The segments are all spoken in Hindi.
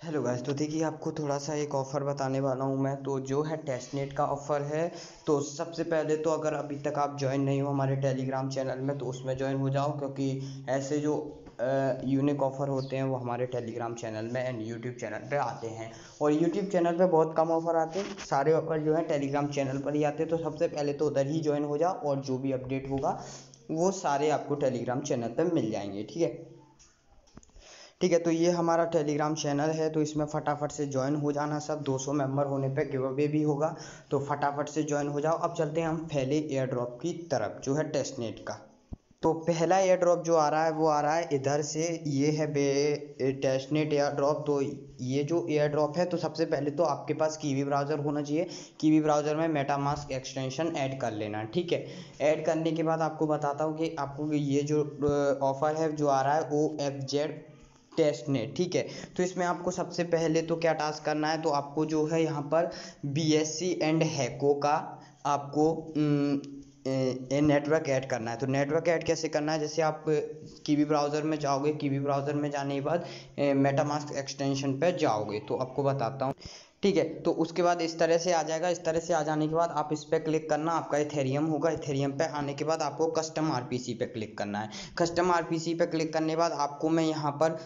Hello guys. तो देखिए आपको थोड़ा सा एक ऑफ़र बताने वाला हूँ मैं। तो जो है टेस्टनेट का ऑफ़र है। तो सबसे पहले तो अगर अभी तक आप ज्वाइन नहीं हो हमारे टेलीग्राम चैनल में तो उसमें ज्वाइन हो जाओ, क्योंकि ऐसे जो यूनिक ऑफ़र होते हैं वो हमारे टेलीग्राम चैनल में एंड यूट्यूब चैनल पे आते हैं। और यूट्यूब चैनल पे बहुत कम ऑफ़र आते हैं, सारे ऑफ़र जो है टेलीग्राम चैनल पर ही आते हैं। तो सबसे पहले तो उधर ही ज्वाइन हो जाओ और जो भी अपडेट होगा वो सारे आपको टेलीग्राम चैनल पर मिल जाएंगे। ठीक है, ठीक है। तो ये हमारा टेलीग्राम चैनल है, तो इसमें फटाफट से ज्वाइन हो जाना सब। 200 मेंबर होने पे गिव अवे भी होगा, तो फटाफट से ज्वाइन हो जाओ। अब चलते हैं हम पहले एयर ड्रॉप की तरफ, जो है टेस्टनेट का। तो पहला एयर ड्रॉप जो आ रहा है वो आ रहा है इधर से, ये है बे टेस्टनेट एयर ड्रॉप। तो ये जो एयर ड्रॉप है, तो सबसे पहले तो आपके पास कीवी ब्राउज़र होना चाहिए। कीवी ब्राउज़र में मेटामास्क एक्सटेंशन ऐड कर लेना। ठीक है, ऐड करने के बाद आपको बताता हूँ कि आपको ये जो ऑफ़र है जो आ रहा है OFZ टेस्टनेट। ठीक है, तो इसमें आपको सबसे पहले तो क्या टास्क करना है, तो आपको जो है यहाँ पर BSC एंड हैको का आपको नेटवर्क ऐड करना है। तो नेटवर्क ऐड कैसे करना है, जैसे आप कीवी ब्राउज़र में जाओगे, कीवी ब्राउज़र में जाने के बाद मेटामास्क एक्सटेंशन पे जाओगे, तो आपको बताता हूँ। ठीक है, तो उसके बाद इस तरह से आ जाएगा। इस तरह से आ जाने के बाद आप इस पर क्लिक करना, आपका इथेरियम होगा। इथेरियम पे आने के बाद आपको कस्टम RPC पे क्लिक करना है। कस्टम RPC पे क्लिक करने के बाद आपको मैं यहाँ पर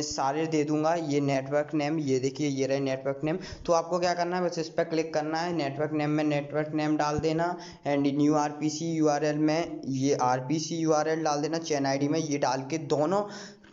सारे दे दूंगा। ये नेटवर्क नेम, ये देखिए ये रहे नेटवर्क नेम। तो आपको क्या करना है, बस इस पर क्लिक करना है। नेटवर्क नेम में नेटवर्क नेम डाल देना एंड न्यू RPC URL में ये RPC URL डाल देना। चेन ID में ये डाल के दोनों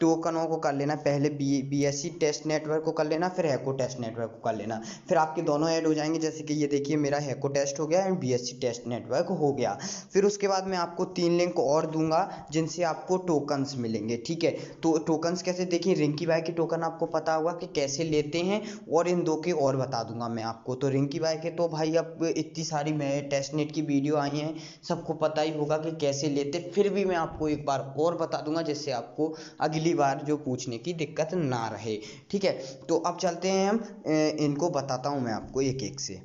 टोकनों को कर लेना। पहले BSC टेस्ट नेटवर्क को कर लेना, फिर हैको टेस्ट नेटवर्क को कर लेना। फिर आपके दोनों ऐड हो जाएंगे। जैसे कि ये देखिए मेरा हैको टेस्ट हो गया एंड BSC टेस्ट नेटवर्क हो गया। फिर उसके बाद मैं आपको 3 लिंक और दूंगा जिनसे आपको टोकन्स मिलेंगे। ठीक है, तो टोकन्स कैसे, देखिए रिंकी बाय के टोकन आपको पता होगा कि कैसे लेते हैं, और इन दो के और बता दूंगा मैं आपको। तो रिंकी बाय के तो भाई अब इतनी सारी मैं टेस्टनेट की वीडियो आई हैं, सबको पता ही होगा कि कैसे लेते। फिर भी मैं आपको एक बार और बता दूंगा, जिससे आपको अगली बार जो पूछने की दिक्कत ना रहे। ठीक है, तो अब चलते हैं हम इनको बताता हूँ मैं आपको एक एक से।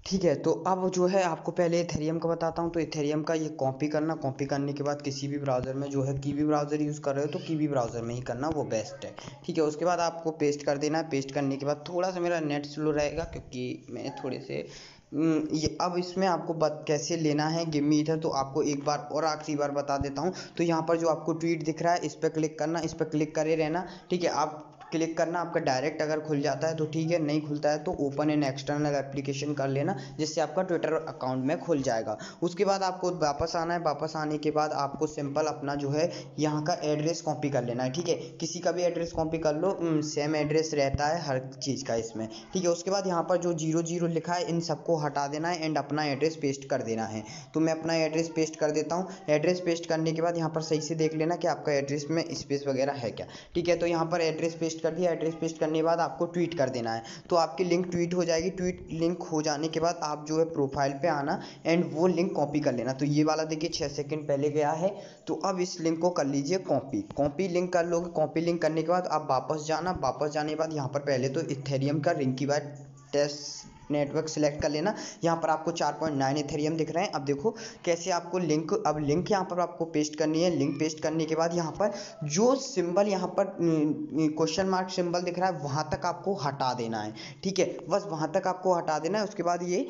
ठीक है, तो अब जो है आपको पहले इथेरियम का बताता हूँ। तो इथेरियम का ये कॉपी करना, कॉपी करने के बाद किसी भी ब्राउज़र में, जो है कीवी ब्राउज़र यूज़ कर रहे हो तो कीवी ब्राउज़र में ही करना, वो बेस्ट है। ठीक है, उसके बाद आपको पेस्ट कर देना है। पेस्ट करने के बाद थोड़ा सा मेरा नेट स्लो रहेगा, क्योंकि मैं थोड़े से ये अब इसमें आपको कैसे लेना है गिव मी इधर, तो आपको एक बार और आखिरी बार बता देता हूँ। तो यहाँ पर जो आपको ट्वीट दिख रहा है, इस पर क्लिक करना, इस पर क्लिक करे रहना। ठीक है, आप क्लिक करना, आपका डायरेक्ट अगर खुल जाता है तो ठीक है, नहीं खुलता है तो ओपन एन एक्सटर्नल एप्लीकेशन कर लेना, जिससे आपका ट्विटर अकाउंट में खुल जाएगा। उसके बाद आपको वापस आना है। वापस आने के बाद आपको सिंपल अपना जो है यहाँ का एड्रेस कॉपी कर लेना है। ठीक है, किसी का भी एड्रेस कॉपी कर लो, सेम एड्रेस रहता है हर चीज़ का इसमें। ठीक है, उसके बाद यहाँ पर जो 00 लिखा है इन सबको हटा देना है एंड अपना एड्रेस पेस्ट कर देना है। तो मैं अपना एड्रेस पेस्ट कर देता हूँ। एड्रेस पेस्ट करने के बाद यहाँ पर सही से देख लेना कि आपका एड्रेस में स्पेस वगैरह है क्या। ठीक है, तो यहाँ पर एड्रेस पेस्ट कर दिया। एड्रेस पेस्ट करने के बाद आपको ट्वीट कर देना है, तो आपकी लिंक ट्वीट हो जाएगी। ट्वीट लिंक हो जाने के बाद आप जो है प्रोफाइल पे आना एंड वो लिंक कॉपी कर लेना। तो ये वाला देखिए 6 सेकंड पहले गया है। तो अब इस लिंक को कर लीजिए कॉपी। कॉपी लिंक कर लोगे। कॉपी लिंक करने के बाद आप वापस जाना। वापस जाने के बाद यहाँ पर पहले तो इथेरियम का Rinkeby test network select कर लेना। यहाँ पर आपको 4.9 इथेरियम दिख रहे हैं। अब देखो कैसे आपको लिंक, अब लिंक यहाँ पर आपको पेस्ट करनी है। लिंक पेस्ट करने के बाद यहाँ पर जो सिंबल, यहाँ पर क्वेश्चन मार्क सिंबल दिख रहा है, वहाँ तक आपको हटा देना है। ठीक है, बस वहाँ तक आपको हटा देना है। उसके बाद ये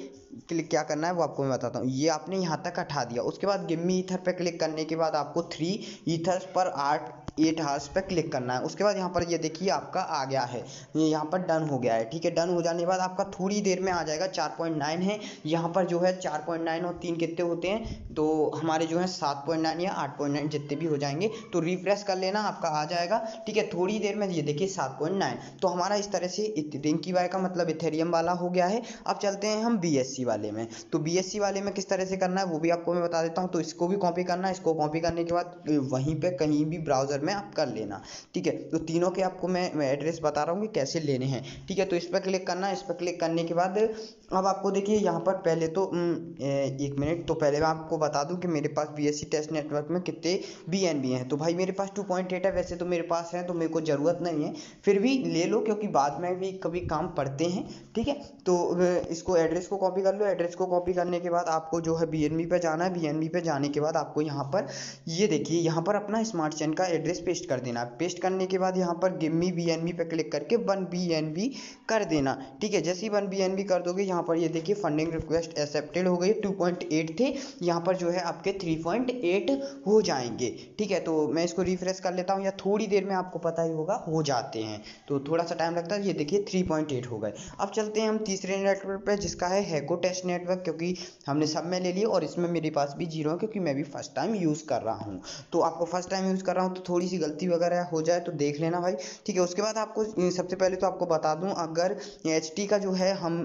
क्लिक क्या करना है वो आपको मैं बताता हूँ। ये आपने यहाँ तक हटा दिया। उसके बाद गिव मी ईथर पे क्लिक करने के बाद आपको 3 ईथर्स पर 8 हार्स पे क्लिक करना है। उसके बाद यहाँ पर ये देखिए आपका आ गया है, ये यहाँ पर डन हो गया है। ठीक है, डन हो जाने के बाद आपका थोड़ी देर में आ जाएगा। 4.9 है यहाँ पर, जो है 4.9 और 3 कितने होते हैं, तो हमारे जो है 7.9 या 8.9 जितने भी हो जाएंगे। तो रिफ्रेश कर लेना, आपका आ जाएगा। ठीक है, थोड़ी देर में ये देखिए 7.9। तो हमारा इस तरह से रिंकी बाय का मतलब इथेरियम वाला हो गया है। अब चलते हैं हम BSC वाले में। तो BSC वाले में किस तरह से करना है वो भी आपको मैं बता देता हूँ। तो इसको भी कॉपी करना है। इसको कॉपी करने के बाद वहीं पे कहीं भी ब्राउज़र में आप कर लेना। ठीक है, तो तीनों के आपको मैं एड्रेस बता रहा हूँ कि कैसे लेने हैं। ठीक है, तो इस पर क्लिक करना है। इस पर क्लिक करने के बाद अब आपको देखिए यहाँ पर पहले तो 1 मिनट, तो पहले मैं आपको बता दूं कि मेरे पास BSC टेस्ट नेटवर्क में कितने BNB हैं। तो भाई मेरे पास 2.8 है। वैसे तो मेरे पास है तो मेरे को ज़रूरत नहीं है, फिर भी ले लो क्योंकि बाद में भी कभी काम पड़ते हैं। ठीक है, तो इसको एड्रेस को कॉपी कर लो। एड्रेस को कॉपी करने के बाद आपको जो है BNB पे जाना है। BNB पे जाने के बाद आपको यहाँ पर ये देखिए, यहाँ पर अपना स्मार्ट चेन का एड्रेस एड्रेस पेस्ट कर देना। पेस्ट करने के बाद यहाँ पर गिव मी BNB पे क्लिक करके 1 BNB कर देना। ठीक है, जैसे ही 1 BNB कर दोगे यहाँ पर ये देखिए फंडिंग रिक्वेस्ट एक्सेप्टेड हो गई। 2.8 थे, यहाँ पर जो है आपके 3.8 हो जाएंगे। ठीक है, तो मैं इसको रिफ्रेश कर लेता हूँ, या थोड़ी देर में आपको पता ही होगा हो जाते हैं, तो थोड़ा सा टाइम लगता है। ये देखिए 3.8 हो गए। अब चलते हैं हम तीसरे नेटवर्क पे जिसका है हैको टेस्ट नेटवर्क, क्योंकि हमने सब में ले लिया और इसमें मेरे पास भी 0 है क्योंकि मैं भी फर्स्ट टाइम यूज़ कर रहा हूँ। तो आपको फर्स्ट टाइम यूज़ कर रहा हूँ तो थोड़ी सी गलती वगैरह हो जाए तो देख लेना भाई। ठीक है, उसके बाद आपको सबसे पहले तो आपको बता दूँ, अगर HT का जो है हम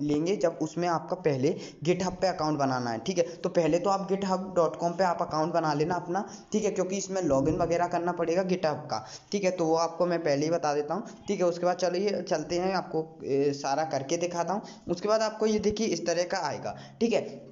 लेंगे जब उसमें आपका पहले गिटहब पे अकाउंट बनाना है। ठीक है, तो पहले तो आप github.com पे आप अकाउंट बना लेना अपना। ठीक है, क्योंकि इसमें लॉगिन वगैरह करना पड़ेगा गिटहब का। ठीक है, तो वो आपको मैं पहले ही बता देता हूँ। ठीक है, उसके बाद चलिए चलते हैं, आपको सारा करके दिखाता हूँ। उसके बाद आपको ये देखिए इस तरह का आएगा। ठीक है,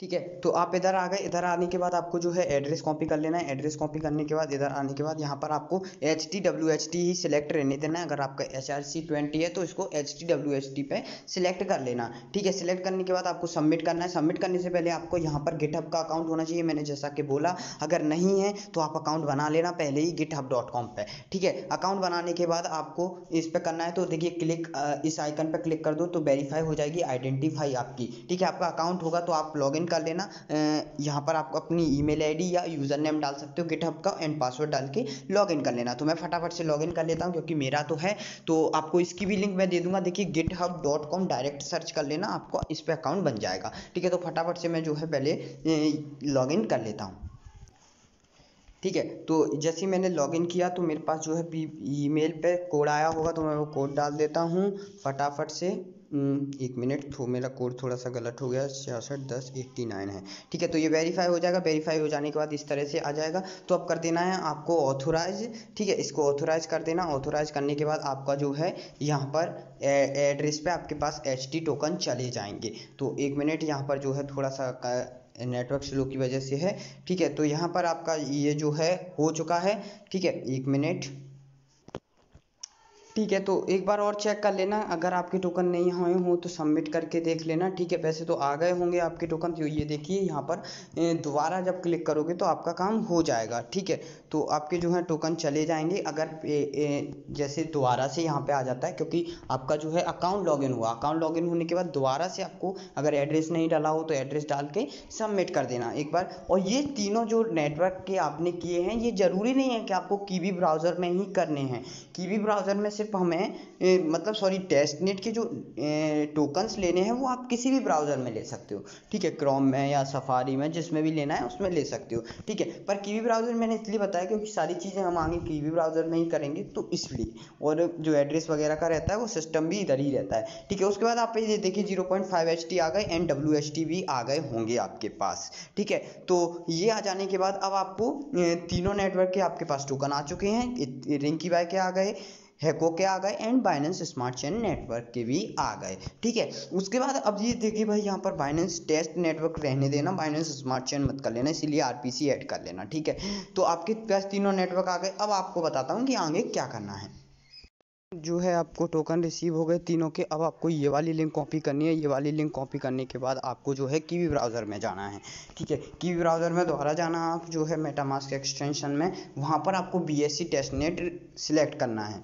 ठीक है, तो आप इधर आ गए। इधर आने के बाद आपको जो है एड्रेस कॉपी कर लेना है। एड्रेस कॉपी करने के बाद इधर आने के बाद यहाँ पर आपको HTWHT ही सिलेक्ट रहने देना है। अगर आपका HRC20 है तो इसको HTWHT पे सिलेक्ट कर लेना। ठीक है, सिलेक्ट करने के बाद आपको सबमिट करना है। सबमिट करने से पहले आपको यहाँ पर गिटहब का अकाउंट होना चाहिए, मैंने जैसा कि बोला। अगर नहीं है तो आप अकाउंट बना लेना पहले ही github.com पे। ठीक है, अकाउंट बनाने के बाद आपको इस पर करना है, तो देखिए क्लिक इस आइकन पर क्लिक कर दो तो वेरीफाई हो जाएगी आइडेंटिफाई आपकी। ठीक है, आपका अकाउंट होगा तो आप लॉगिन कर लेना। यहाँ पर आपको अपनी ईमेल आईडी या यूज़र नेम डाल सकते हो गिटहब का, एंड पासवर्ड डाल के लॉगिन कर लेना। तो मैं फटाफट से लॉगिन कर लेता हूँ क्योंकि मेरा तो है। तो आपको इसकी भी लिंक मैं दे दूंगा, देखिए github.com डायरेक्ट सर्च कर लेना, आपको इस पर अकाउंट बन जाएगा। ठीक है, तो फटाफट से मैं जो है पहले लॉगिन कर लेता हूँ। ठीक है, तो जैसे ही मैंने लॉगिन किया तो मेरे पास जो है ईमेल पे कोड आया होगा, तो मैं वो कोड डाल देता हूँ फटाफट से। 1 मिनट, तो मेरा कोड थोड़ा सा गलत हो गया, 661089 है। ठीक है, तो ये वेरीफाई हो जाएगा। वेरीफाई हो जाने के बाद इस तरह से आ जाएगा। तो अब कर देना है आपको ऑथोराइज। ठीक है, इसको ऑथोराइज कर देना। ऑथोराइज करने के बाद आपका जो है यहाँ पर एड्रेस पे आपके पास HT टोकन चले जाएंगे। तो 1 मिनट, यहाँ पर जो है थोड़ा सा नेटवर्क स्लो की वजह से है। ठीक है, तो यहाँ पर आपका ये जो है हो चुका है। ठीक है, 1 मिनट। ठीक है, तो एक बार और चेक कर लेना, अगर आपके टोकन नहीं हुए हो तो सबमिट करके देख लेना। ठीक है, वैसे तो आ गए होंगे आपके टोकन, तो ये देखिए यहाँ पर दोबारा जब क्लिक करोगे तो आपका काम हो जाएगा। ठीक है, तो आपके जो है टोकन चले जाएंगे। अगर जैसे दोबारा से यहाँ पे आ जाता है क्योंकि आपका जो है अकाउंट लॉगिन हुआ, अकाउंट लॉगिन होने के बाद दोबारा से आपको अगर एड्रेस नहीं डाला हो तो एड्रेस डाल के सबमिट कर देना एक बार। और ये तीनों जो नेटवर्क के आपने किए हैं, ये ज़रूरी नहीं है कि आपको कीवी ब्राउज़र में ही करने हैं। कीवी ब्राउज़र में सिर्फ हमें मतलब सॉरी टेस्टनेट के जो टोकन्स लेने हैं वो आप किसी भी ब्राउज़र में ले सकते हो। ठीक है, क्रोम में या सफारी में, जिसमें भी लेना है उसमें ले सकते हो। ठीक है, पर कीवी ब्राउज़र मैंने इसलिए बताया क्योंकि सारी चीज़ें हम आगे कीवी ब्राउज़र में ही करेंगे, तो इसलिए। और जो एड्रेस वगैरह का रहता है वो सिस्टम भी इधर ही रहता है। ठीक है, उसके बाद आप ये देखिए 0.5 HT आ गए, एंड WHT भी आ गए होंगे आपके पास। ठीक है, तो ये आ जाने के बाद अब आपको तीनों नेटवर्क के आपके पास टोकन आ चुके हैं। रिंकी बाय के आ गए, हैको के आ गए, and Binance smart chain network के भी आ गए। ठीक है, उसके बाद अब ये देखिए भाई यहाँ पर बाइनेंस टेस्ट नेटवर्क रहने देना, बाइनेंस स्मार्ट चेन मत कर लेना, इसीलिए RPC ऐड कर लेना। ठीक है, तो आपके पास तीनों नेटवर्क आ गए। अब आपको बताता हूँ कि आगे क्या करना है। जो है आपको टोकन रिसीव हो गए तीनों के। अब आपको ये वाली लिंक कॉपी करनी है। ये वाली लिंक कॉपी करने के बाद आपको जो है कीवी ब्राउज़र में जाना है। ठीक है, कीवी ब्राउज़र में दोबारा जाना, आप जो है मेटामास्क एक्सटेंशन में, वहाँ पर आपको BSC टेस्टनेट सिलेक्ट करना है।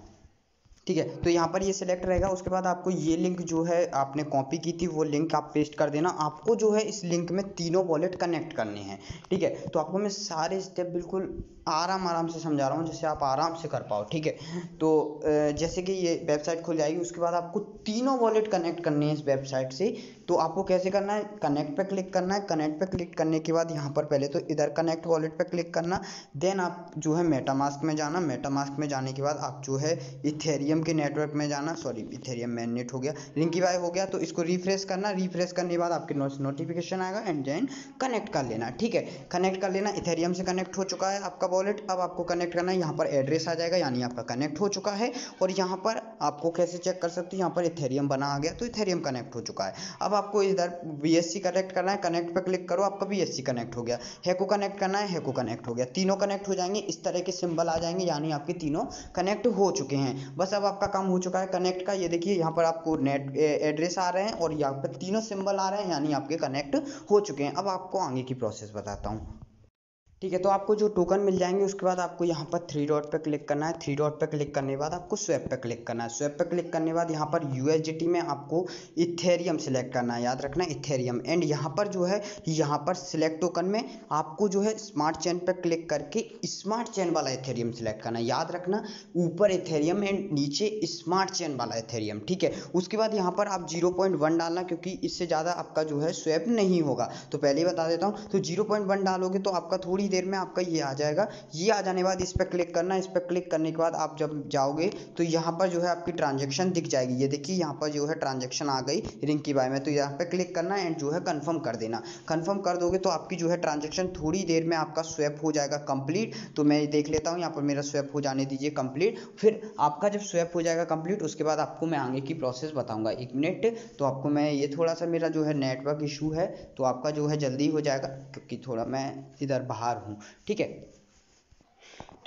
ठीक है, तो यहाँ पर ये सिलेक्ट रहेगा। उसके बाद आपको ये लिंक जो है आपने कॉपी की थी वो लिंक आप पेस्ट कर देना। आपको जो है इस लिंक में तीनों वॉलेट कनेक्ट करने हैं। ठीक है, तो आपको मैं सारे स्टेप बिल्कुल आराम से समझा रहा हूँ जिससे आप आराम से कर पाओ। ठीक है, तो जैसे कि ये वेबसाइट खुल जाएगी, उसके बाद आपको तीनों वॉलेट कनेक्ट करने हैं इस वेबसाइट से। तो आपको कैसे करना है, कनेक्ट पे क्लिक करना है। कनेक्ट पे क्लिक करने के बाद यहाँ पर पहले तो इधर कनेक्ट वॉलेट पे क्लिक करना, देन आप जो है मेटामास्क में जाना। मेटामास्क में जाने के बाद आप जो है इथेरियम के नेटवर्क में जाना, सॉरी इथेरियम मैननेट हो गया, रिंकीबाई हो गया, तो इसको रिफ्रेश करना। रिफ्रेश करने के बाद आपके नोटिफिकेशन आएगा, एंड देन कनेक्ट कर लेना। ठीक है, कनेक्ट कर लेना। इथेरियम से कनेक्ट हो चुका है आपका वॉलेट। अब आपको कनेक्ट करना है, यहाँ पर एड्रेस आ जाएगा, यानी आपका कनेक्ट हो चुका है। और यहाँ पर आपको कैसे चेक कर सकते हो, यहाँ पर इथेरियम बना आ गया, तो इथेरियम कनेक्ट हो चुका है। अब आपको इधर BSC कनेक्ट करना है, कनेक्ट पे क्लिक करो, आपका BSC कनेक्ट हो गया। हैको कनेक्ट करना है, हैको कनेक्ट हो गया। तीनों कनेक्ट हो जाएंगे, इस तरह के सिंबल आ जाएंगे, यानी आपके तीनों कनेक्ट हो चुके हैं। बस अब आपका काम हो चुका है कनेक्ट का। ये देखिए यहाँ पर आपको नेट एड्रेस आ रहे हैं और यहाँ पर तीनों सिंबल आ रहे हैं, यानी आपके कनेक्ट हो चुके हैं। अब आपको आगे की प्रोसेस बताता हूँ। ठीक है। तो आपको जो टोकन मिल जाएंगे उसके बाद आपको यहाँ पर थ्री डॉट पे क्लिक करना है। थ्री डॉट पे क्लिक करने के बाद आपको स्वैप पे क्लिक करना है। स्वैप पे क्लिक करने के बाद यहाँ पर यूएसडीटी में आपको इथेरियम सेलेक्ट करना है, याद रखना इथेरियम। एंड यहाँ पर जो है यहाँ पर सिलेक्ट टोकन में आपको जो है स्मार्ट चेन पे क्लिक करके स्मार्ट चेन वाला इथेरियम सेलेक्ट करना है, याद रखना ऊपर इथेरियम एंड नीचे स्मार्ट चेन वाला इथेरियम। ठीक है। उसके बाद यहाँ पर आप 0.1 डालना, क्योंकि इससे ज़्यादा आपका जो है स्वैप नहीं होगा, तो पहले ही बता देता हूँ। तो 0.1 डालोगे तो आपका थोड़ी देर में आपका ये आ जाएगा। ये आ जाने के बाद इस पर क्लिक करना है। इस पर क्लिक करने के बाद आप जब जाओगे तो यहाँ पर जो है आपकी ट्रांजेक्शन दिख जाएगी। ये देखिए यहाँ पर जो है ट्रांजेक्शन आ गई रिंकी बाय में, तो यहाँ पे क्लिक करना एंड जो है कंफर्म कर देना। कंफर्म कर दोगे तो आपकी जो है ट्रांजेक्शन थोड़ी देर में आपका स्वैप हो जाएगा कंप्लीट। तो मैं देख लेता हूँ यहाँ पर मेरा स्वैप हो जाने दीजिए कंप्लीट। फिर आपका जब स्वैप हो जाएगा कंप्लीट उसके बाद आपको मैं आगे की प्रोसेस बताऊंगा। 1 मिनट, तो आपको मैं ये थोड़ा सा मेरा जो है नेटवर्क इशू है, तो आपका जो है जल्दी हो जाएगा क्योंकि थोड़ा मैं इधर बाहर हूँ। ठीक है।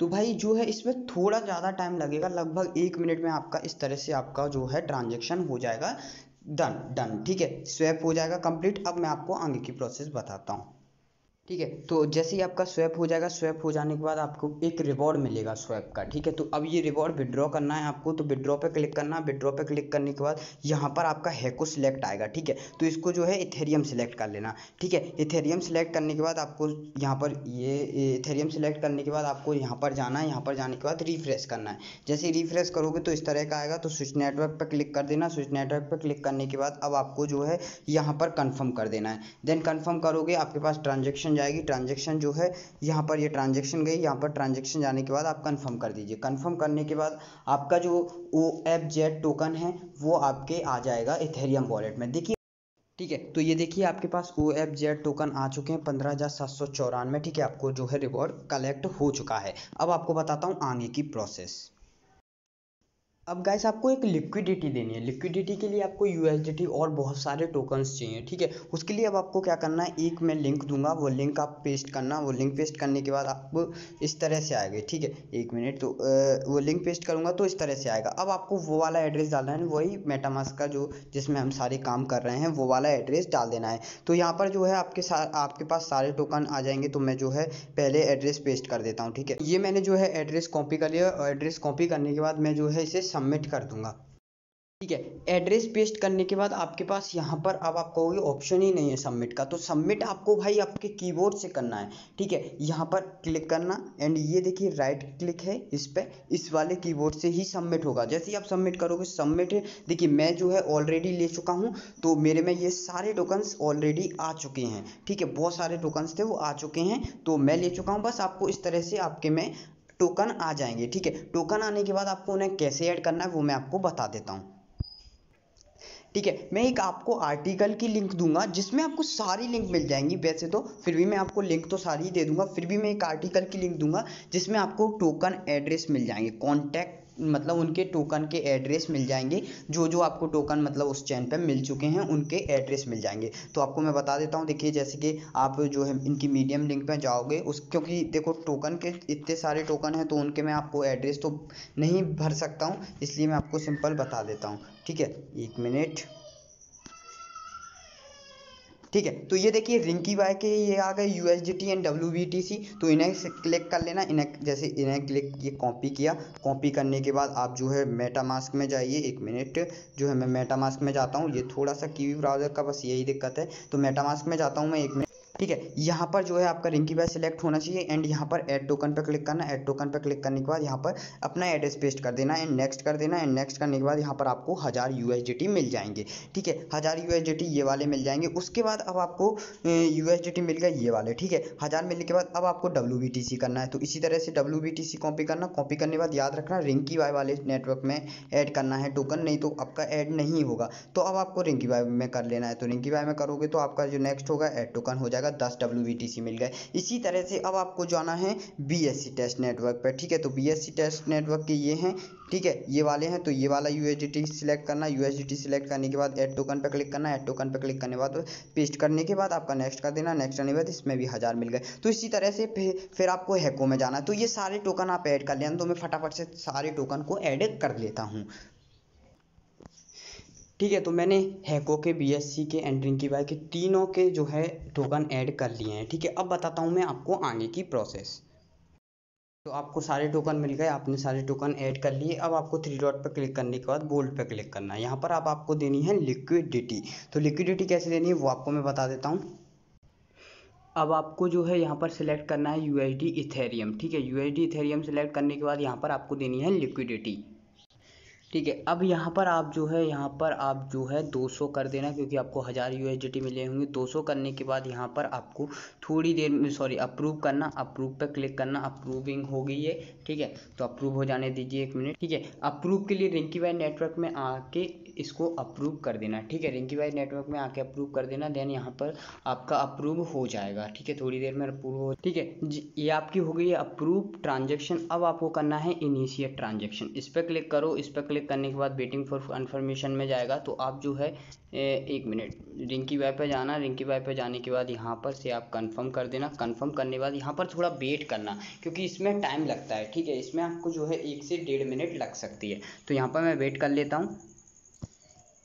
तो भाई जो है इसमें थोड़ा ज़्यादा टाइम लगेगा, लगभग 1 मिनट में आपका इस तरह से आपका जो है ट्रांजेक्शन हो जाएगा डन डन। ठीक है। स्वैप हो जाएगा कंप्लीट। अब मैं आपको आगे की प्रोसेस बताता हूँ। ठीक है। तो जैसे ही आपका स्वैप हो जाएगा, स्वैप हो जाने के बाद आपको एक रिवॉर्ड मिलेगा स्वैप का। ठीक है। तो अब ये रिवॉर्ड विड्रॉ करना है आपको, तो विड्रॉ पे क्लिक करना है। विड्रॉ पे क्लिक करने के बाद यहाँ पर आपका हैको सिलेक्ट आएगा। ठीक है। तो इसको जो है इथेरियम सेलेक्ट कर लेना। ठीक है। इथेरियम सेलेक्ट करने के बाद आपको यहाँ पर ये इथेरियम सेलेक्ट करने के बाद आपको यहाँ पर जाना है। यहाँ पर जाने के बाद रिफ्रेश करना है। जैसे ही रिफ्रेश करोगे तो इस तरह का आएगा। तो स्विच नेटवर्क पर क्लिक कर देना। स्विच नेटवर्क पर क्लिक करने के बाद अब आपको जो है यहाँ पर कन्फर्म कर देना है। देन कन्फर्म करोगे आपके पास ट्रांजेक्शन जाएगी। ट्रांजेक्शन जो है यहाँ पर ये ट्रांजेक्शन गई। यहाँ पर ट्रांजेक्शन जाने के बाद आप कंफर्म कर दीजिए। कंफर्म करने के बाद आपका जो OFZ टोकन है वो आपके आ जाएगा इथेरियम वॉलेट में। देखिए ठीक है। तो ये देखिए आपके पास OFZ टोकन आ चुके हैं 15,794। ठीक है। आपको जो है रिवॉर्ड कलेक्ट हो चुका है। अब आपको बताता हूँ आगे की प्रोसेस। अब गाइस आपको एक लिक्विडिटी देनी है। लिक्विडिटी के लिए आपको USDT और बहुत सारे टोकन्स चाहिए। ठीक है। उसके लिए अब आपको क्या करना है, एक मैं लिंक दूंगा, वो लिंक आप पेस्ट करना। वो लिंक पेस्ट करने के बाद आपको इस तरह से आएगा। ठीक है। 1 मिनट, तो वो लिंक पेस्ट करूंगा तो इस तरह से आएगा। अब आपको वो वाला एड्रेस डालना है, वही मेटामास्क का जो जिसमें हम सारे काम कर रहे हैं वो वाला एड्रेस डाल देना है। तो यहाँ पर जो है आपके पास सारे टोकन आ जाएंगे। तो मैं जो है पहले एड्रेस पेस्ट कर देता हूँ। ठीक है। ये मैंने जो है एड्रेस कॉपी कर लिया और एड्रेस कॉपी करने के बाद मैं जो है इसे सबमिट कर दूंगा। ठीक है। एड्रेस पेस्ट करने के बाद आपके पास यहाँ पर अब आपको कोई ऑप्शन ही नहीं है सबमिट का। तो सबमिट आपको भाई आपके कीबोर्ड से करना है। ठीक है। यहाँ पर क्लिक करना एंड ये देखिए राइट क्लिक है इस पे, इस वाले कीबोर्ड से ही सबमिट होगा। जैसे ही आप सबमिट करोगे सबमिट, देखिए मैं जो है ऑलरेडी ले चुका हूँ, तो मेरे में ये सारे टोकन्स ऑलरेडी आ चुके हैं। ठीक है। बहुत सारे टोकन्स थे वो आ चुके हैं, तो मैं ले चुका हूँ। बस आपको इस तरह से आपके में टोकन आ जाएंगे। ठीक है। टोकन आने के बाद आपको उन्हें कैसे ऐड करना है वो मैं आपको बता देता हूँ। ठीक है। मैं एक आपको आर्टिकल की लिंक दूंगा जिसमें आपको सारी लिंक मिल जाएंगी। वैसे तो फिर भी मैं आपको लिंक तो सारी ही दे दूंगा, फिर भी मैं एक आर्टिकल की लिंक दूंगा जिसमें आपको टोकन एड्रेस मिल जाएंगे। कॉन्टैक्ट मतलब उनके टोकन के एड्रेस मिल जाएंगे, जो जो आपको टोकन मतलब उस चैन पे मिल चुके हैं उनके एड्रेस मिल जाएंगे। तो आपको मैं बता देता हूँ। देखिए जैसे कि आप जो है इनकी मीडियम लिंक पे जाओगे उस, क्योंकि देखो टोकन के इतने सारे टोकन हैं तो उनके मैं आपको एड्रेस तो नहीं भर सकता हूँ, इसलिए मैं आपको सिंपल बता देता हूँ। ठीक है। 1 मिनट। ठीक है। तो ये देखिए रिंकी बाय के ये आ गए USDT एंड WBTC। तो इन्हें क्लिक कर लेना। इन्हें जैसे इन्हें क्लिक ये कॉपी किया, कॉपी करने के बाद आप जो है मेटामास्क में जाइए। 1 मिनट, जो है मैं मेटामास्क में जाता हूँ। ये थोड़ा सा कीवी ब्राउज़र का बस यही दिक्कत है, तो मेटामास्क में जाता हूँ मैं। 1 मिनट। ठीक है। यहाँ पर जो है आपका रिंकी बाय सिलेक्ट होना चाहिए एंड यहाँ पर ऐड टोकन पर क्लिक करना। ऐड टोकन पर क्लिक करने के बाद यहाँ पर अपना एड्रेस पेस्ट कर देना एंड नेक्स्ट कर देना। एंड नेक्स्ट करने के बाद यहाँ पर आपको 1000 USDT मिल जाएंगे। ठीक है। 1000 USDT ये वाले मिल जाएंगे। उसके बाद अब आपको USDT मिल गए ये वाले। ठीक है। 1000 मिलने के बाद अब आपको WBTC करना है। तो इसी तरह से WBTC कॉपी करना। कॉपी करने के बाद याद रखना रिंकी बाय वाले नेटवर्क में ऐड करना है टोकन, नहीं तो आपका ऐड नहीं होगा। तो अब आपको रिंकी बाय में कर लेना है। तो रिंकी बाय में करोगे तो आपका जो नेक्स्ट होगा ऐड टोकन हो जाएगा। 10 WBTC मिल गए। इसी तरह से अब आपको जाना है BSC टेस्ट नेटवर्क पर। ठीक है। तो BSC टेस्ट नेटवर्क के ये हैं। ठीक है। ये वाले हैं, तो ये वाला USDT सिलेक्ट करना। USDT सिलेक्ट करने के बाद ऐड टोकन पर क्लिक करना। ऐड टोकन पर क्लिक करने के बाद पेस्ट करने के बाद आपका नेक्स्ट कर देना। नेक्स्ट करने के बाद इसमें भी 1000 मिल गए। तो इसी तरह से फिर आपको हैको में जाना है। तो ये सारे टोकन आप ऐड कर लेना। तो मैं फटाफट से सारे टोकन को ऐड कर लेता हूँ। ठीक है, तो मैंने हैको के, BSC के एंड रिंकी बाय के तीनों के जो है टोकन ऐड कर लिए हैं। ठीक है, अब बताता हूँ मैं आपको आगे की प्रोसेस। तो आपको सारे टोकन मिल गए, आपने सारे टोकन ऐड कर लिए। अब आपको थ्री डॉट पर क्लिक करने के बाद बोल्ड पर क्लिक करना है। यहाँ पर अब आपको देनी है लिक्विडिटी। तो लिक्विडिटी कैसे देनी है वो आपको मैं बता देता हूँ। अब आपको जो है यहाँ पर सिलेक्ट करना है USD इथेरियम। ठीक है, USD इथेरियम सिलेक्ट करने के बाद यहाँ पर आपको देनी है लिक्विडिटी। ठीक है, अब यहाँ पर आप जो है 200 कर देना, क्योंकि आपको 1000 USDT मिले होंगे। 200 करने के बाद यहाँ पर आपको थोड़ी देर में अप्रूव करना, अप्रूव पे क्लिक करना। अप्रूविंग हो गई है। ठीक है, तो अप्रूव हो जाने दीजिए 1 मिनट। ठीक है, अप्रूव के लिए रिंकी बाय नेटवर्क में आके इसको अप्रूव कर देना। ठीक है, रिंकी बाय नेटवर्क में आके अप्रूव कर देना, देन यहाँ पर आपका अप्रूव हो जाएगा। ठीक है, थोड़ी देर में अप्रूव हो। ठीक है, ये आपकी हो गई है अप्रूव ट्रांजेक्शन। अब आपको करना है इनिशिएट ट्रांजेक्शन। इस पर क्लिक करो। इस पर क्लिक करने के बाद वेटिंग फॉर कन्फर्मेशन में जाएगा। तो आप जो है 1 मिनट रिंकी बाय पे जाना। रिंकी बाय पे जाने के बाद यहाँ पर से आप कंफर्म कर देना। कंफर्म करने के बाद यहाँ पर थोड़ा वेट करना, क्योंकि इसमें टाइम लगता है। ठीक है, इसमें आपको जो है 1 से 1.5 मिनट लग सकती है। तो यहाँ पर मैं वेट कर लेता हूँ।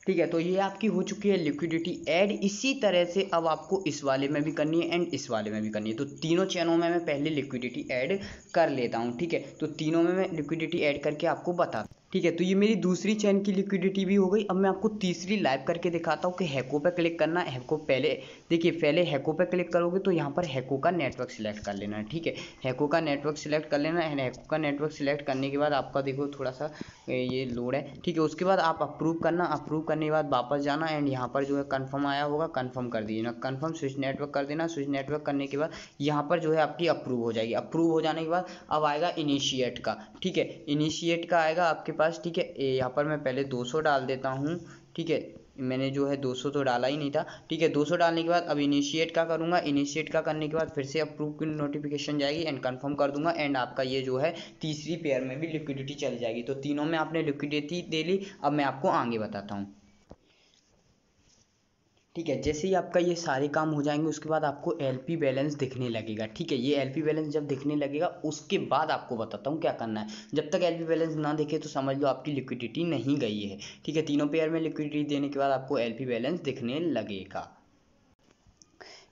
ठीक है, तो ये आपकी हो चुकी है लिक्विडिटी ऐड। इसी तरह से अब आपको इस वाले में भी करनी है एंड इस वाले में भी करनी है। तो तीनों चैनलों में मैं पहले लिक्विडिटी ऐड कर लेता हूँ। ठीक है, तो तीनों में मैं लिक्विडिटी ऐड करके आपको बता। ठीक है, तो ये मेरी दूसरी चैन की लिक्विडिटी भी हो गई। अब मैं आपको तीसरी लाइव करके दिखाता हूँ कि हैको पे क्लिक करना है। हैको पहले देखिए, पहले हैको पे क्लिक करोगे तो यहाँ पर हैको का नेटवर्क सिलेक्ट कर लेना है। ठीक है, हैको का नेटवर्क सिलेक्ट कर लेना है। हैको का नेटवर्क सिलेक्ट करने के बाद आपका देखो थोड़ा सा ये लोड है। ठीक है, उसके बाद आप अप्रूव करना। अप्रूव करने के बाद वापस जाना एंड यहाँ पर जो है कन्फर्म आया होगा, कन्फर्म कर दीजिए ना। कन्फर्म स्विच नेटवर्क कर देना। स्विच नेटवर्क करने के बाद यहाँ पर जो है आपकी अप्रूव हो जाएगी। अप्रूव हो जाने के बाद अब आएगा इनिशिएट का। ठीक है, इनिशिएट का आएगा आपके पास। ठीक है, यहाँ पर मैं पहले 200 डाल देता हूँ। ठीक है, मैंने जो है 200 तो डाला ही नहीं था। ठीक है, 200 डालने के बाद अब इनिशिएट का करूँगा। इनिशिएट का करने के बाद फिर से अप्रूव की नोटिफिकेशन जाएगी एंड कंफर्म कर दूंगा एंड आपका ये जो है तीसरी पेयर में भी लिक्विडिटी चली जाएगी। तो तीनों में आपने लिक्विडिटी दे ली। अब मैं आपको आगे बताता हूँ। ठीक है, जैसे ही आपका ये सारे काम हो जाएंगे उसके बाद आपको LP बैलेंस दिखने लगेगा। ठीक है, ये LP बैलेंस जब दिखने लगेगा उसके बाद आपको बताता हूँ क्या करना है। जब तक LP बैलेंस ना दिखे तो समझ लो आपकी लिक्विडिटी नहीं गई है। ठीक है, तीनों पेयर में लिक्विडिटी देने के बाद आपको LP बैलेंस दिखने लगेगा।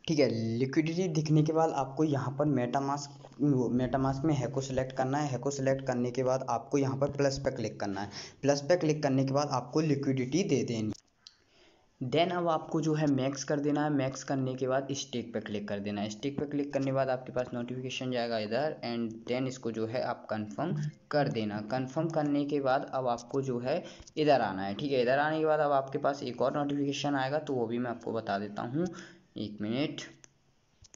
ठीक है, लिक्विडिटी दिखने के बाद आपको यहाँ पर मेटामास्क में हैको सेलेक्ट करना है। हैको सेलेक्ट करने के बाद आपको यहाँ पर प्लस पे क्लिक करना है। प्लस पे क्लिक करने के बाद आपको लिक्विडिटी दे देनी। देन अब आपको जो है मैक्स कर देना है। मैक्स करने के बाद स्टेक पे क्लिक कर देना है। स्टेक पे क्लिक करने के बाद आपके पास नोटिफिकेशन जाएगा इधर एंड देन इसको जो है आप कंफर्म कर देना। कंफर्म करने के बाद अब आपको जो है इधर आना है। ठीक है, इधर आने के बाद अब आपके पास एक और नोटिफिकेशन आएगा, तो वो भी मैं आपको बता देता हूँ। 1 मिनट।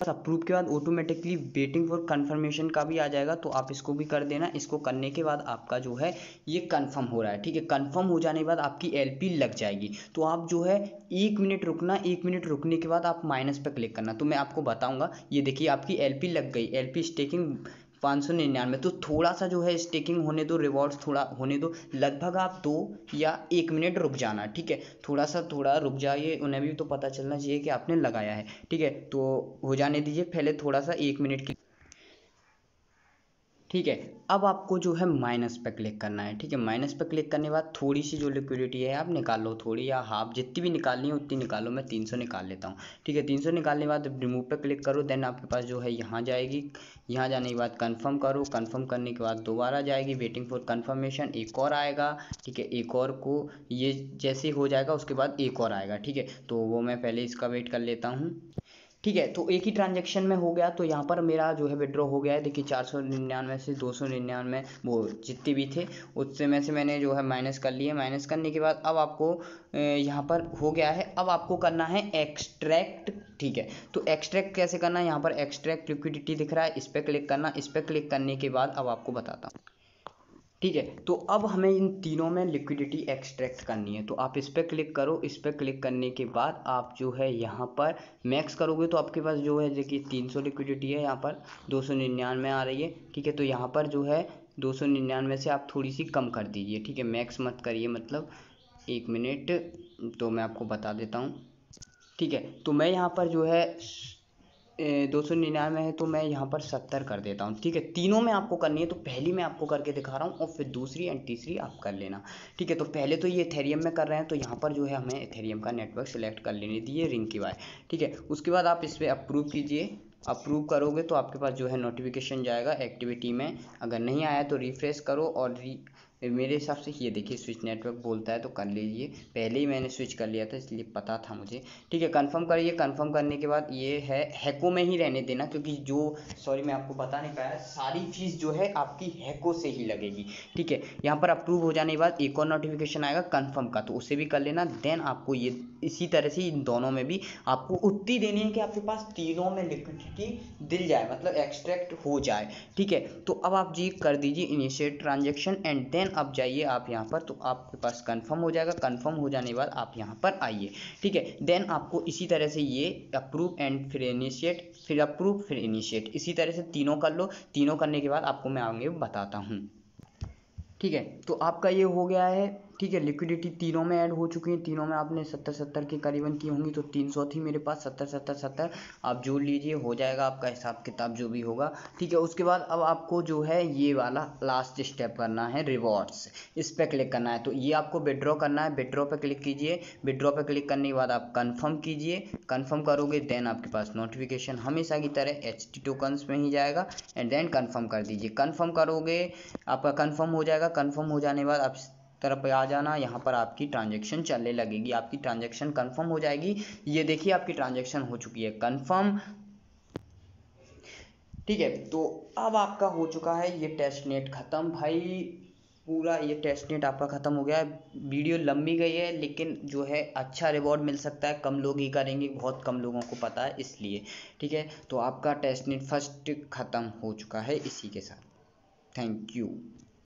बस अप्रूव के बाद ऑटोमेटिकली वेटिंग फॉर कंफर्मेशन का भी आ जाएगा, तो आप इसको भी कर देना। इसको करने के बाद आपका जो है ये कंफर्म हो रहा है। ठीक है, कंफर्म हो जाने के बाद आपकी LP लग जाएगी। तो आप जो है 1 मिनट रुकना। 1 मिनट रुकने के बाद आप माइनस पे क्लिक करना। तो मैं आपको बताऊंगा। ये देखिए आपकी LP लग गई। LP staking 599। तो थोड़ा सा जो है स्टेकिंग होने दो, रिवॉर्ड्स थोड़ा होने दो। लगभग आप 2 या 1 मिनट रुक जाना। ठीक है, थोड़ा रुक जाइए, उन्हें भी तो पता चलना चाहिए कि आपने लगाया है। ठीक है, तो हो जाने दीजिए पहले थोड़ा सा 1 मिनट की। ठीक है, अब आपको जो है माइनस पे क्लिक करना है। ठीक है, माइनस पे क्लिक करने के बाद थोड़ी सी जो लिक्विडिटी है आप निकाल लो, थोड़ी या हाफ, जितनी भी निकालनी है उतनी निकालो। मैं 300 निकाल लेता हूँ। ठीक है, 300 निकालने के बाद रिमूव पे क्लिक करो। देन आपके पास जो है यहाँ जाएगी। यहाँ जाने के बाद कंफर्म करो। कंफर्म करने के बाद दोबारा जाएगी वेटिंग फॉर कंफर्मेशन। एक और आएगा। ठीक है, एक और को ये जैसे हो जाएगा उसके बाद एक और आएगा। ठीक है, तो वो मैं पहले इसका वेट कर लेता हूँ। ठीक है, तो एक ही ट्रांजेक्शन में हो गया। तो यहाँ पर मेरा जो है विड्रॉ हो गया है। देखिए 499 से 299 वो जितने भी थे उससे में से मैंने जो है माइनस कर लिए। माइनस करने के बाद अब आपको यहाँ पर हो गया है। अब आपको करना है एक्सट्रैक्ट। ठीक है, तो एक्सट्रैक्ट कैसे करना है। यहाँ पर एक्सट्रैक्ट लिक्विडिटी दिख रहा है, इस पर क्लिक करना। इस पर क्लिक करने के बाद अब आपको बताता हूँ। ठीक है, तो अब हमें इन तीनों में लिक्विडिटी एक्सट्रैक्ट करनी है। तो आप इस पर क्लिक करो। इस पर क्लिक करने के बाद आप जो है यहाँ पर मैक्स करोगे तो आपके पास जो है देखिए 300 लिक्विडिटी है। यहाँ पर 299 आ रही है। ठीक है, तो यहाँ पर जो है 299 से आप थोड़ी सी कम कर दीजिए। ठीक है, मैक्स मत करिए, मतलब 1 मिनट तो मैं आपको बता देता हूँ। ठीक है, तो मैं यहाँ पर जो है 299 है तो मैं यहाँ पर 70 कर देता हूँ। ठीक है, तीनों में आपको करनी है, तो पहली मैं आपको करके दिखा रहा हूँ और फिर दूसरी एंड तीसरी आप कर लेना। ठीक है, तो पहले तो ये इथेरियम में कर रहे हैं, तो यहाँ पर जो है हमें इथेरियम का नेटवर्क सेलेक्ट कर लेने दीजिए, रिंग की वाई। ठीक है, उसके बाद आप इस पर अप्रूव कीजिए। अप्रूव करोगे तो आपके पास जो है नोटिफिकेशन जाएगा एक्टिविटी में। अगर नहीं आया तो रिफ्रेश करो और मेरे हिसाब से ये देखिए स्विच नेटवर्क बोलता है, तो कर लीजिए। पहले ही मैंने स्विच कर लिया था इसलिए पता था मुझे। ठीक है, कंफर्म करिए। कंफर्म करने के बाद ये है हैको में ही रहने देना, क्योंकि जो सॉरी मैं आपको बता नहीं पाया, सारी फीस जो है आपकी हैको से ही लगेगी। ठीक है, यहाँ पर अप्रूव हो जाने के बाद एक और नोटिफिकेशन आएगा कंफर्म का, तो उसे भी कर लेना। देन आपको ये इसी तरह से इन दोनों में भी आपको उतनी देनी है कि आपके पास तीनों में लिक्विडिटी दिल जाए, मतलब एक्सट्रैक्ट हो जाए। ठीक है, तो अब आप जी कर दीजिए इनिशिएट ट्रांजेक्शन एंड देन अब जाइए आप यहाँ पर, तो आपके पास कंफर्म हो जाएगा। कंफर्म हो जाने के बाद आप यहाँ पर आइए। ठीक है, देन आपको इसी तरह से ये अप्रूव एंड फिर इनिशिएट, फिर अप्रूव फिर इनिशिएट, इसी तरह से तीनों कर लो। तीनों करने के बाद आपको मैं आगे बताता हूँ। ठीक है, तो आपका ये हो गया है। ठीक है, लिक्विडिटी तीनों में ऐड हो चुकी है। तीनों में आपने 70 के करीबन की होंगी, तो 300 थी मेरे पास। 70 आप जोड़ लीजिए, हो जाएगा आपका हिसाब किताब जो भी होगा। ठीक है, उसके बाद अब आपको जो है ये वाला लास्ट स्टेप करना है, रिवॉर्ड्स। इस पर क्लिक करना है, तो ये आपको विड्रॉ करना है। विड्रॉ पर क्लिक कीजिए। विड्रॉ पर क्लिक करने के बाद आप कन्फर्म कीजिए। कन्फर्म करोगे देन आपके पास नोटिफिकेशन हमेशा की तरह HT टोकन्स में ही जाएगा एंड देन कन्फर्म कर दीजिए। कन्फर्म करोगे, आपका कन्फर्म हो जाएगा। कन्फर्म हो जाने के बाद आप इस तरफ पे आ जाना, यहाँ पर आपकी ट्रांजैक्शन चलने लगेगी। आपकी ट्रांजैक्शन कंफर्म हो जाएगी। ये देखिए आपकी ट्रांजैक्शन हो चुकी है कंफर्म। ठीक है, तो अब आपका हो चुका है ये टेस्ट नेट ख़त्म भाई। पूरा ये टेस्ट नेट आपका ख़त्म हो गया है। वीडियो लंबी गई है, लेकिन जो है अच्छा रिवॉर्ड मिल सकता है। कम लोग ही करेंगे, बहुत कम लोगों को पता है इसलिए। ठीक है, तो आपका टेस्ट नेट फर्स्ट ख़त्म हो चुका है इसी के साथ। Thank you.